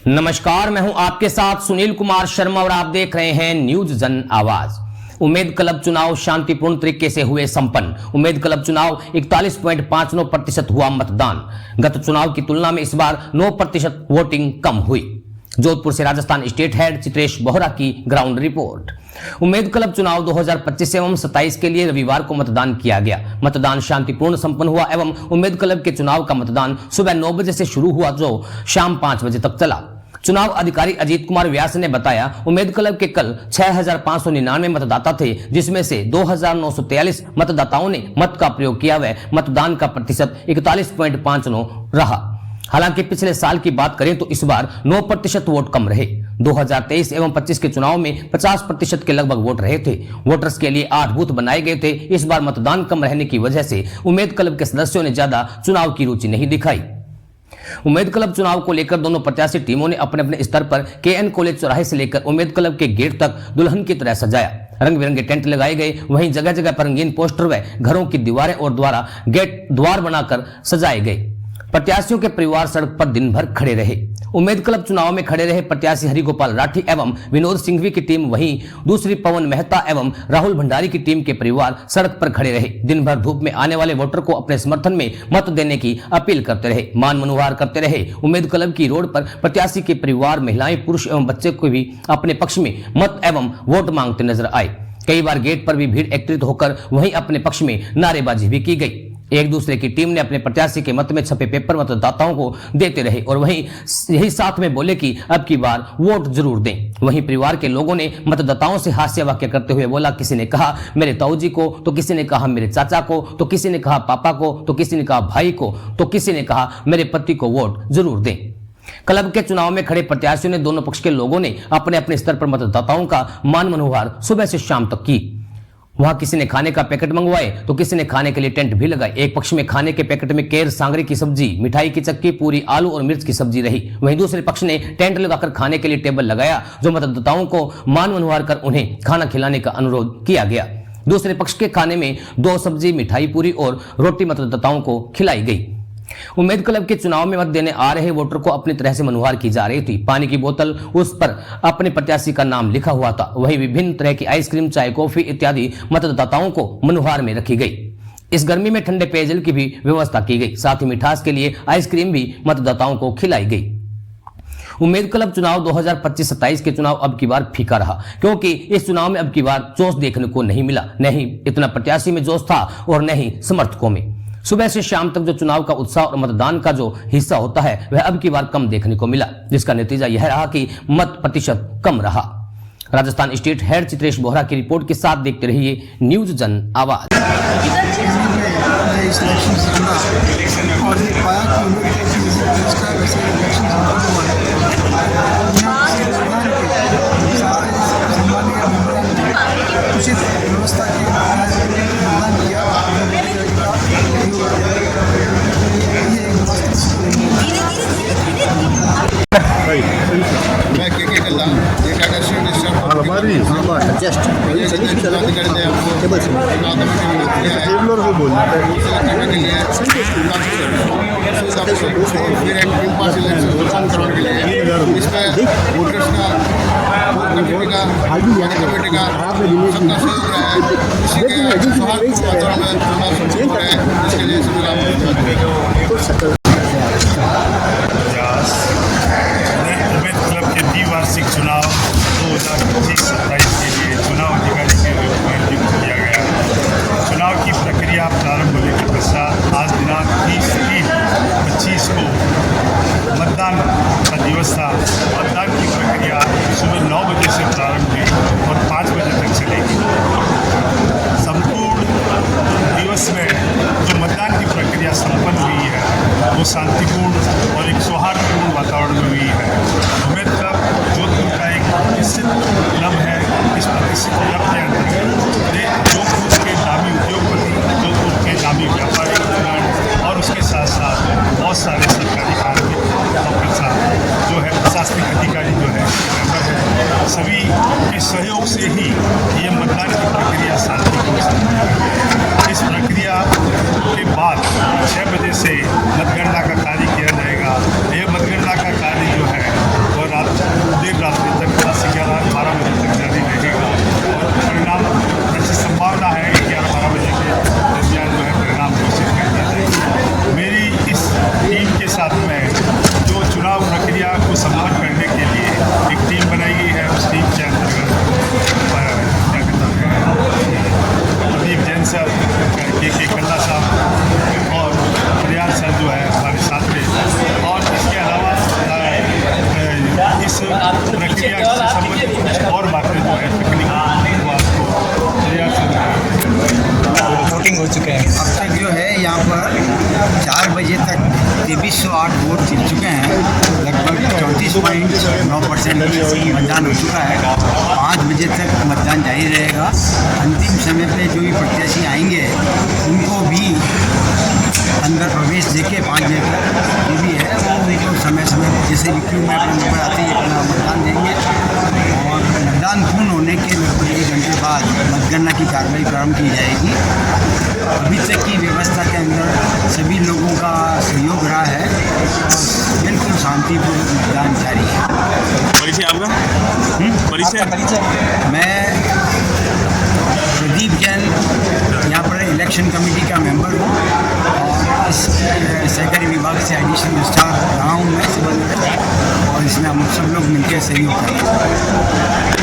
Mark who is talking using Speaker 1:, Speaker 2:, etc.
Speaker 1: नमस्कार, मैं हूं आपके साथ सुनील कुमार शर्मा और आप देख रहे हैं न्यूज जन आवाज। उम्मेद क्लब चुनाव शांतिपूर्ण तरीके से हुए संपन्न। उम्मेद क्लब चुनाव 41.59% हुआ मतदान। गत चुनाव की तुलना में इस बार 9% वोटिंग कम हुई। जोधपुर से राजस्थान स्टेट हेड चित्रेश बोहरा की ग्राउंड रिपोर्ट। उम्मेद क्लब चुनाव 2025 एवं 27 के लिए रविवार को मतदान किया गया। मतदान शांतिपूर्ण संपन्न हुआ एवं उम्मेद क्लब के चुनाव का मतदान सुबह 9 बजे से शुरू हुआ जो शाम 5 बजे तक चला। चुनाव अधिकारी अजीत कुमार व्यास ने बताया, उम्मेद क्लब के कल 6599 मतदाता थे, जिसमें से 2943 मतदाताओं ने मत का प्रयोग किया। वह मतदान का प्रतिशत 41.59 रहा। हालांकि पिछले साल की बात करें तो इस बार 9% वोट कम रहे। 2023 एवं 25 के चुनाव में 50% के लगभग वोट रहे थे। वोटर्स के लिए 8 बूथ बनाए गए थे। इस बार मतदान कम रहने की वजह से उम्मेद क्लब के सदस्यों ने ज्यादा चुनाव की रुचि नहीं दिखाई। उम्मेद क्लब चुनाव को लेकर दोनों प्रत्याशी टीमों ने अपने अपने स्तर पर केएन कॉलेज चौराहे से लेकर उम्मेद क्लब के गेट तक दुल्हन की तरह सजाया। रंग बिरंगे टेंट लगाए गए, वहीं जगह जगह पर रंगीन पोस्टर व घरों की दीवारें और द्वार बनाकर सजाए गए। प्रत्याशियों के परिवार सड़क पर दिन भर खड़े रहे। उम्मेद क्लब चुनाव में खड़े रहे प्रत्याशी हरिगोपाल राठी एवं विनोद सिंघवी की टीम, वहीं दूसरी पवन मेहता एवं राहुल भंडारी की टीम के परिवार सड़क पर खड़े रहे। दिन भर धूप में आने वाले वोटर को अपने समर्थन में मत देने की अपील करते रहे, मान मनोहार करते रहे। उम्मेद क्लब की रोड पर प्रत्याशी के परिवार, महिलाएं, पुरुष एवं बच्चे को भी अपने पक्ष में मत एवं वोट मांगते नजर आए। कई बार गेट पर भी भीड़ एकत्रित होकर वहीं अपने पक्ष में नारेबाजी भी की गई। एक दूसरे की टीम ने अपने प्रत्याशी के मत में छपे पेपर मतदाताओं को देते रहे और वहीं यही साथ में बोले कि अब की बार वोट जरूर दें। वहीं परिवार के लोगों ने मतदाताओं से हास्य वाक्य करते हुए बोला, किसी ने कहा मेरे ताऊजी को, तो किसी ने कहा मेरे चाचा को, तो किसी ने कहा पापा को, तो किसी ने कहा भाई को, तो किसी ने कहा मेरे पति को वोट जरूर दें। क्लब के चुनाव में खड़े प्रत्याशियों ने दोनों पक्ष के लोगों ने अपने अपने स्तर पर मतदाताओं का मान मनोहार सुबह से शाम तक की। वहां किसी ने खाने का पैकेट मंगवाए तो किसी ने खाने के लिए टेंट भी लगाए। एक पक्ष में खाने के पैकेट में केर सांगरी की सब्जी, मिठाई की चक्की, पूरी, आलू और मिर्च की सब्जी रही। वहीं दूसरे पक्ष ने टेंट लगाकर खाने के लिए टेबल लगाया, जो मतदाताओं को मान मनोहार कर उन्हें खाना खिलाने का अनुरोध किया गया। दूसरे पक्ष के खाने में 2 सब्जी, मिठाई, पूरी और रोटी मतदाताओं को खिलाई गई। उम्मेद क्लब के चुनाव में मत देने आ रहे वोटर को अपनी तरह से मनोहार की जा रही थी। पानी की बोतल, उस पर अपने प्रत्याशी का नाम लिखा हुआ था। वहीं विभिन्न तरह की आइसक्रीम, चाय, कॉफी इत्यादि मतदाताओं को मनोहार में रखी गई। इस गर्मी में ठंडे पेयजल की भी व्यवस्था की गई। साथ ही मिठास के लिए आइसक्रीम भी मतदाताओं को खिलाई गई। उम्मेद क्लब चुनाव 2025-27 के चुनाव अब की बार फीका रहा, क्योंकि इस चुनाव में अब की बार जोश देखने को नहीं मिला। नहीं इतना प्रत्याशी में जोश था और न ही समर्थकों में। सुबह से शाम तक जो चुनाव का उत्साह और मतदान का जो हिस्सा होता है वह अब की बार कम देखने को मिला, जिसका नतीजा यह रहा कि मत प्रतिशत कम रहा। राजस्थान स्टेट हेड चित्रेश बोहरा की रिपोर्ट के साथ देखते रहिए न्यूज जन आवाज।
Speaker 2: मैं के कल्ला एक आदर्श हमारी जस्ट टेबल से टेबल से बोल फिर एक टीम पास इलेक्शन करवाने के लिए इसमें वोटर्स का कमेटी का सबका सहयोग रहा है। इसी के सौहार्दपूर्ण वातावरण में चुनाव संपन्न हो रहे हैं, इसके लिए सभी
Speaker 3: द्विवार्षिक चुनाव 2025-27 के लिए चुनाव अधिकारी के रूप में नियुक्त किया गया। चुनाव की प्रक्रिया प्रारंभ होने के पश्चात आज दिनांक 30/3/25 को मतदान का दिवस था। मतदान की प्रक्रिया सुबह 9 बजे से प्रारंभ हुई और 5 बजे तक चलेगी। संपूर्ण दिवस में जो मतदान की प्रक्रिया संपन्न हुई है वो शांतिपूर्ण और एक सौहार्दपूर्ण वातावरण में हुई है। उम्मेद क्लब जोधपुर का एक प्रतिष्ठित क्लब है। इस प्रतिष्ठित क्लब के अंतर्गत जोधपुर के नामी उद्योगपति, जोधपुर के नामी व्यापारी और उसके साथ साथ बहुत सारे सरकारी कार्मिक ऑफिसर जो है, प्रशासनिक अधिकारी जो है, मेंबर है, सभी के सहयोग से ही ये मतदान की प्रक्रिया शांतिपूर्ण संपन्न हुई। इस प्रक्रिया के बाद 6 बजे से मतगणना का कार्य किया जाएगा। यह मतगणना का कार्य जो है
Speaker 4: 108 वोट जीत चुके हैं। लगभग 34.9% मतदान हो चुका है। 5 बजे तक मतदान जारी रहेगा। अंतिम समय पे जो भी प्रत्याशी आएंगे उनको भी अंदर प्रवेश देके 5 बजे तक जो भी है वो उनको समय जैसे भी क्यू में अपने नंबर आते ही अपना मतदान देंगे और मतदान पूर्ण होने के लगभग 1 घंटे बाद मतगणना की कार्रवाई प्रारंभ की जाएगी। अभी तक की व्यवस्था के अंदर सभी लोगों का सहयोग रहा है और बिल्कुल शांतिपूर्ण मतदान जारी है।
Speaker 5: परिचय आपका? परिचय?
Speaker 4: मैं प्रदीप जैन यहाँ पर इलेक्शन कमेटी का मेंबर हूँ और इस सहकारी विभाग से एडिशनल रजिस्ट्रार रहा हूँ मैं सिविल और इसमें हम सब लोग मिलकर सहयोग करेंगे।